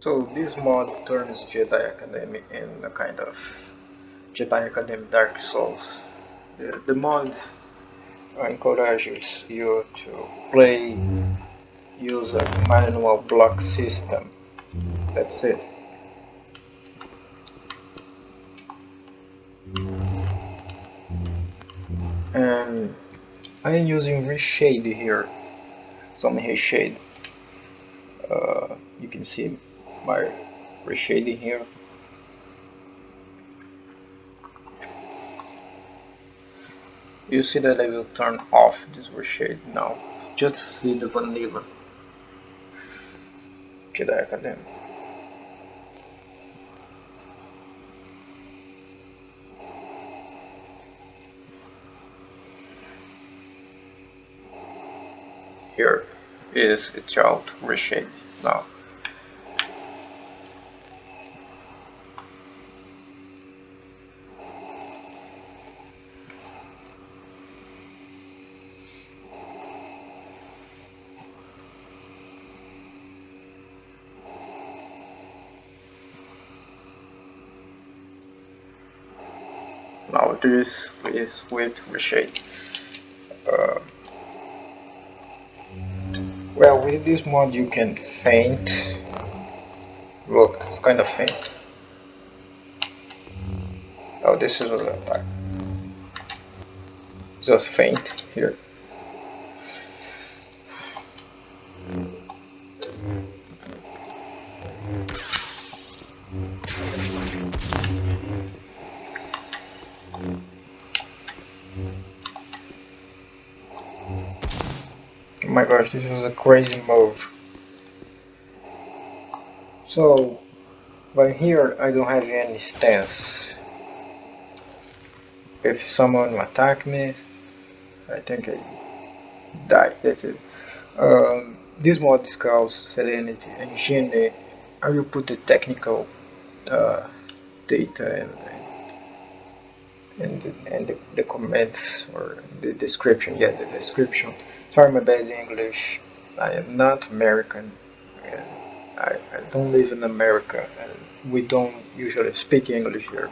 So this mod turns Jedi Academy in a kind of Jedi Academy Dark Souls. The mod encourages you to play, use a manual block system. That's it. And I am using reshade here, some reshade. You can see my reshading here. You see that I will turn off this reshade now. Just see the vanilla Jedi Academy. Here is a child reshade now. Now this is with reshade. Well, with this mod you can faint. Look, it's kind of faint. Oh, this is a attack. Just faint here. Oh my gosh, this was a crazy move. So, by here I don't have any stance. If someone attack me, I think I die. That's it. This mod is called SerenityJediEngine. I will put the technical data and the comments or the description. Yeah, the description. Sorry, my bad English. I am not American. I don't live in America, and we don't usually speak English here.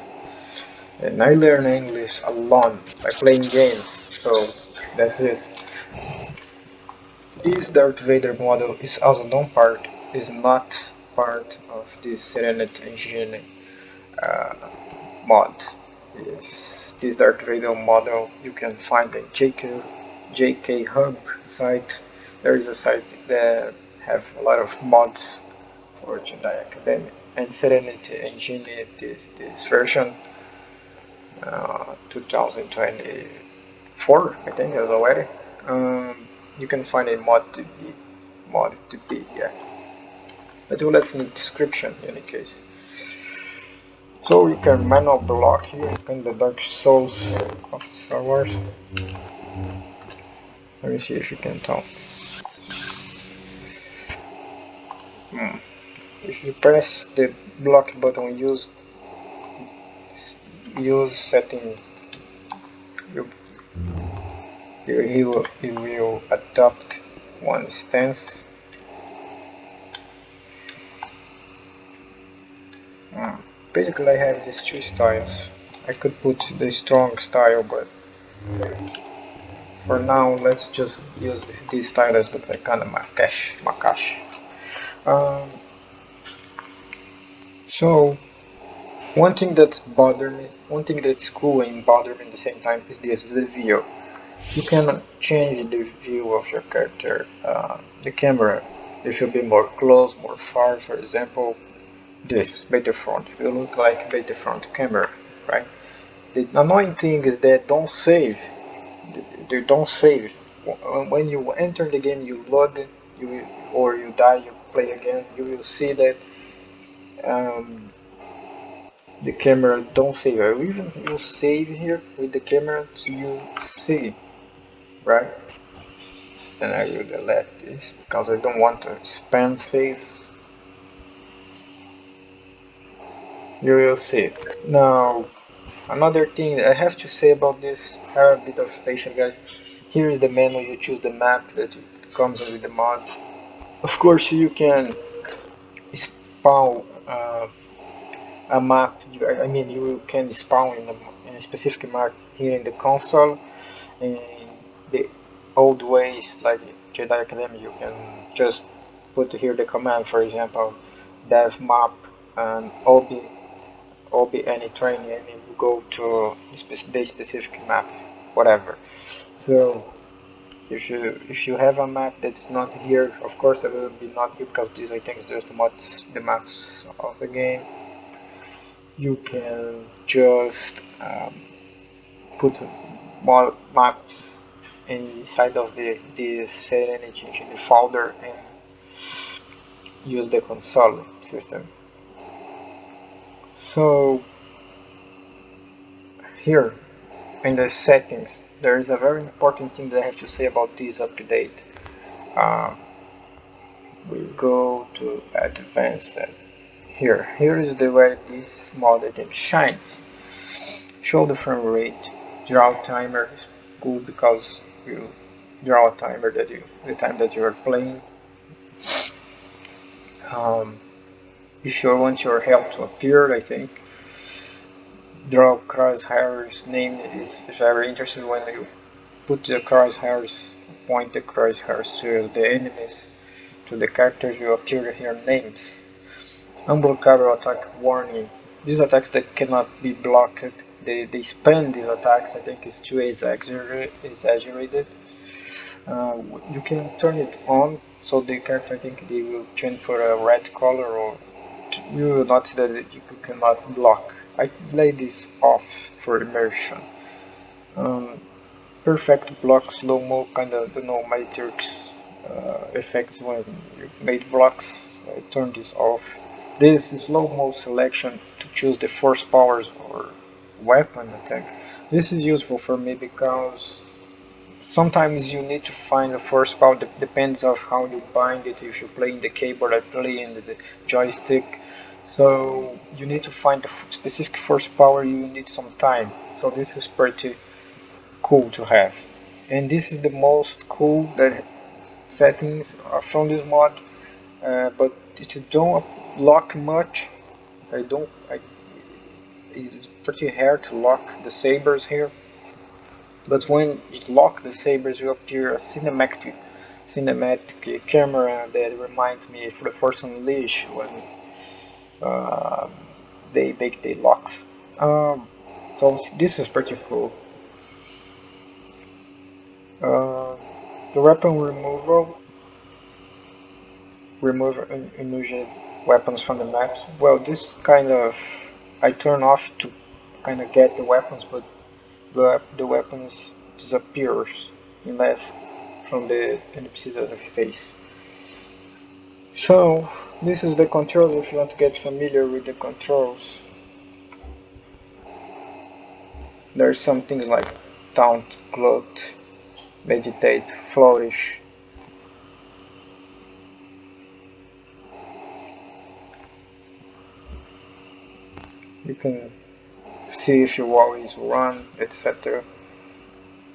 And I learn English alone by playing games. So that's it. This Darth Vader model is also not part of this SerenityJediEngine mod. This Darth Vader model you can find at JK Hub site. There is a site that have a lot of mods for Jedi Academy and SerenityJediEngine. This version 2024, I think, is already. You can find a mod to be, yeah. I do left in the description in any case. So you can manual block here. It's kind of the Dark Souls of Star Wars. Let me see if you can tell. If you press the block button, use setting, he will adopt one stance. Basically, I have these two styles. I could put the strong style, but for now, let's just use this style as looks like kind of Makash. So, one thing that's cool and bother me at the same time is the view. You can change the view of your character. The camera, it should be more close, more far. For example, this Battlefront will look like Battlefront camera, right? The annoying thing is that don't save. They don't save. When you enter the game, you load it, or you die, you play again. You will see that the camera don't save. I even will save here with the camera, so you see, right? And I will delete this because I don't want to spam saves. You will see. Now, another thing I have to say about this, have a bit of patience, guys. Here is the menu. You choose the map that comes with the mod. Of course, you can spawn a map. I mean, you can spawn in a specific map here in the console. In the old ways, like Jedi Academy, you can just put here the command, for example, dev map and ob any training, and you go to the specific map, whatever. So if you have a map that's not here, of course that will be not here because these I think just the maps of the game. You can just put more maps inside of the SerenityJediEngine folder and use the console system. So here in the settings, there is a very important thing that I have to say about this update. Uh, we go to advanced. Here is the where this mod I think shines. Show the frame rate. Draw timer is good because you draw a timer that the time that you are playing. If you want your help to appear, I think draw crosshairs name is very interesting when you put the crosshairs, point the crosshairs to the enemies, to the characters, you appear here names. Unblockable attack warning. These attacks that cannot be blocked, they spam these attacks, I think it's too exaggerated. You can turn it on so the character, I think they will change for a red color, or you will not see that you cannot block. I play this off for immersion. Perfect block, slow-mo, kind of, matrix effects when you made blocks. I turn this off. This slow-mo selection to choose the force powers or weapon attack. This is useful for me because sometimes you need to find a force power that depends on how you bind it. If you play in the keyboard, I play in the joystick. So you need to find a specific force power, you need some time. So this is pretty cool to have. And this is the most cool that settings are from this mod. But if you don't lock much, it's pretty hard to lock the sabers here. But when you lock the sabers, you appear a cinematic camera that reminds me of the Force Unleashed when they make the locks. So this is pretty cool. The weapon removal, remove unusual weapons from the maps. Well, this kind of I turn off to kind of get the weapons, but the weapons disappears unless from the NPCs that I face. So this is the controls if you want to get familiar with the controls. There's some things like taunt, gloat, meditate, flourish. You can see if you always run, etc.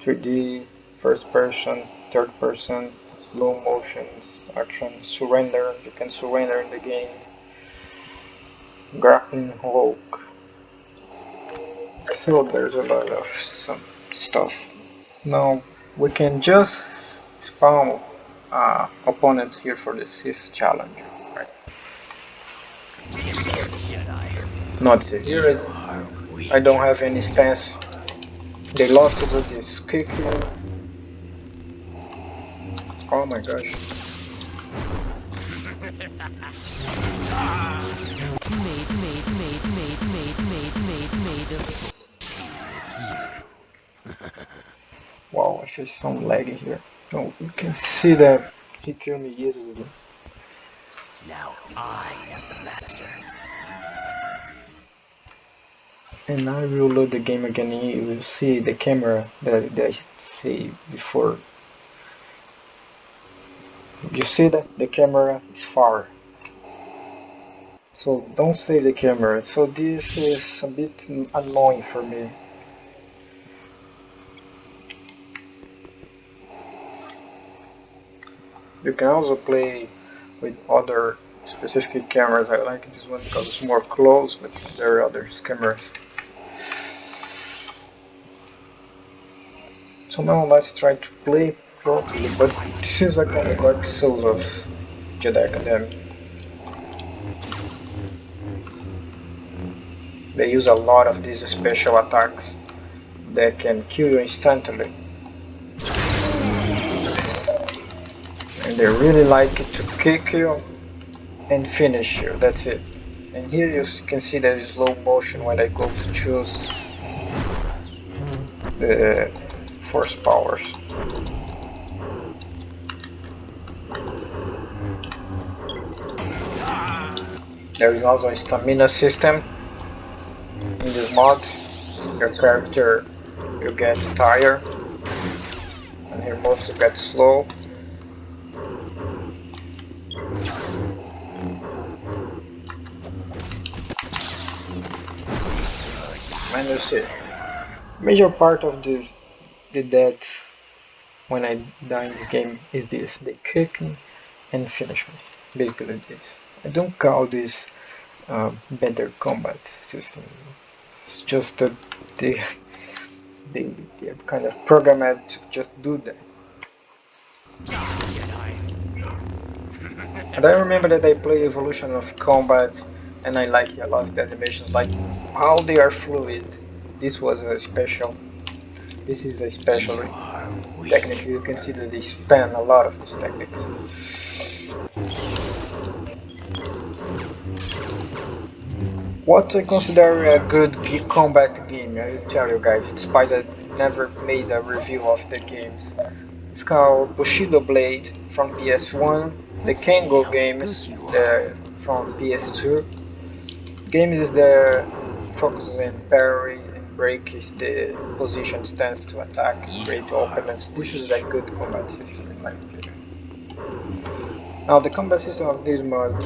3D, first person, third person, slow motions, action, surrender. You can surrender in the game. Grappling hook. So there's a lot of some stuff. Now we can just spawn opponent here for the Sith challenge, right? Not here. I don't have any stance. They love to do this kick here. Oh my gosh. Wow, I feel some laggy here. Oh, you can see that he killed me easily. Now I am the master. And I will load the game again and you will see the camera that I see before. You see that the camera is far. So don't save the camera. So this is a bit annoying for me. You can also play with other Specifically cameras, I like this one because it's more close, but there are other cameras. So now let's try to play properly, but this is a kind of Dark Souls of Jedi Academy. They use a lot of these special attacks that can kill you instantly. And they really like to kick you and finish you, that's it. And here you can see there is slow motion when I go to choose the force powers. There is also a stamina system in this mod. Your character will get tired and he moves to get slow. And you see, major part of the death when I die in this game is this. They kick me and finish me. Basically this. I don't call this better combat system. It's just that they, they are kind of programmed to just do that. And I remember that I played Evolution of Combat and I like a lot of the animations, like how they are fluid. This was a special. This is a special technique. You can see that they span a lot of these techniques. What I consider a good combat game, I will tell you guys, despite I never made a review of the games. It's called Bushido Blade from PS1, the Kengo games from PS2. Games is the focus in parry and break is the position stance to attack, create opponents. This is a good combat system in my opinion. Now the combat system of this mod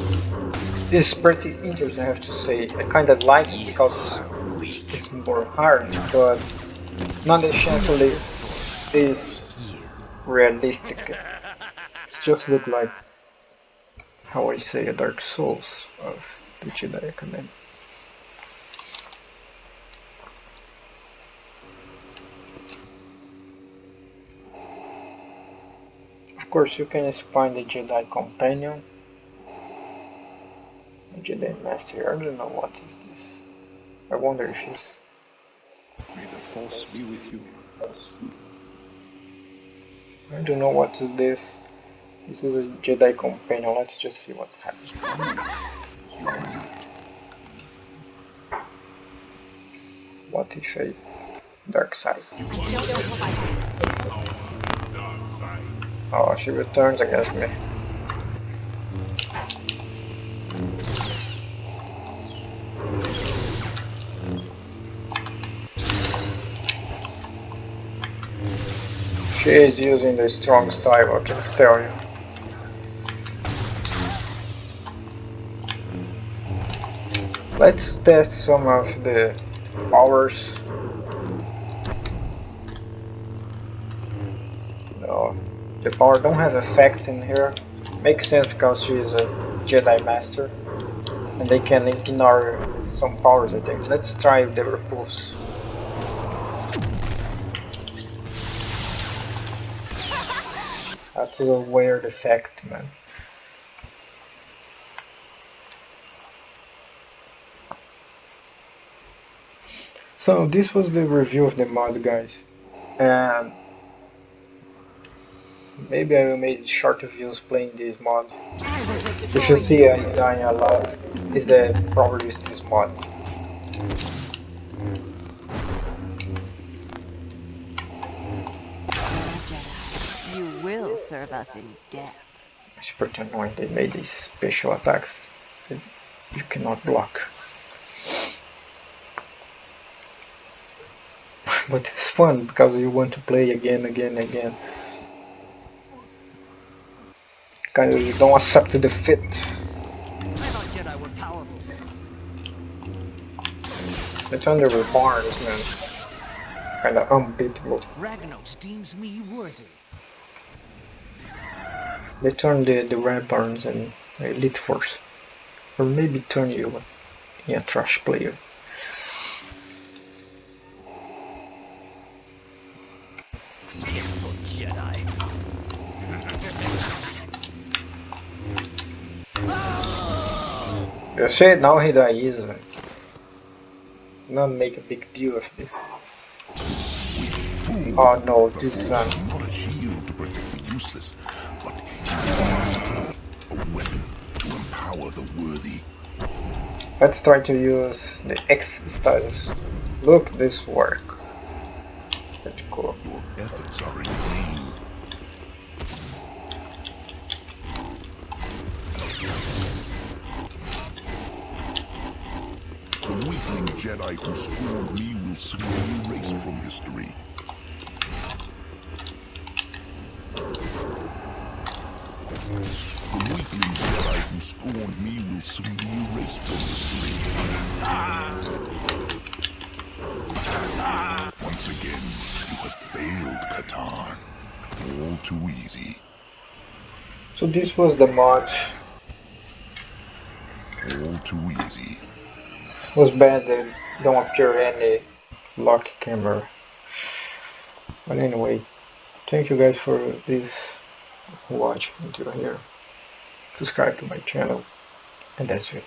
is pretty interesting, I have to say. I kinda like it because it's more hard, but not essentially is realistic. It just look like, how I say, a Dark Souls of the Jedi Academy. Of course, you can find the Jedi Companion, the Jedi Master. I don't know what is this. I wonder if it's. May the Force be with you. I don't know what is this. This is a Jedi Companion. Let's just see what happens. What if I dark side? Oh, she returns against me. She is using the strong style, I can tell you. Let's test some of the powers. No, the power don't have effect in here. Makes sense because she is a Jedi Master. And they can ignore some powers, I think. Let's try the repulse. That's a weird effect, man. So this was the review of the mod, guys. And maybe I will make short reviews playing this mod. If you see I die a lot, is that probably is this mod. You will serve us in death. It's pretty annoying they made these special attacks that you cannot block. But it's fun because you want to play again. Kind of you don't accept the defeat. I thought Jedi were powerful. The Thunder Reborn is, man, kind of unbeatable. Ragnos deems me worthy. They turn the weapons and elite force, or maybe turn you in a trash player. Pitiful Jedi. You see, now he dies. Not make a big deal of this. Fool! Oh no, The this is Force is not a shield to protect the useless, but a weapon to empower the worthy. Let's try to use the X status. Look, this work. Pretty cool. Your efforts are in vain. The weakling Jedi who scorned me will soon be erased from history. The weakling Jedi who scorned me will soon be erased from history. Once again, you have failed, Katarn. All too easy. So this was the mod. All too easy. It was bad that don't appear any lock camera. But anyway, thank you guys for this watch until here. Subscribe to my channel, and that's it.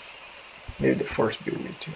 May the force be with you.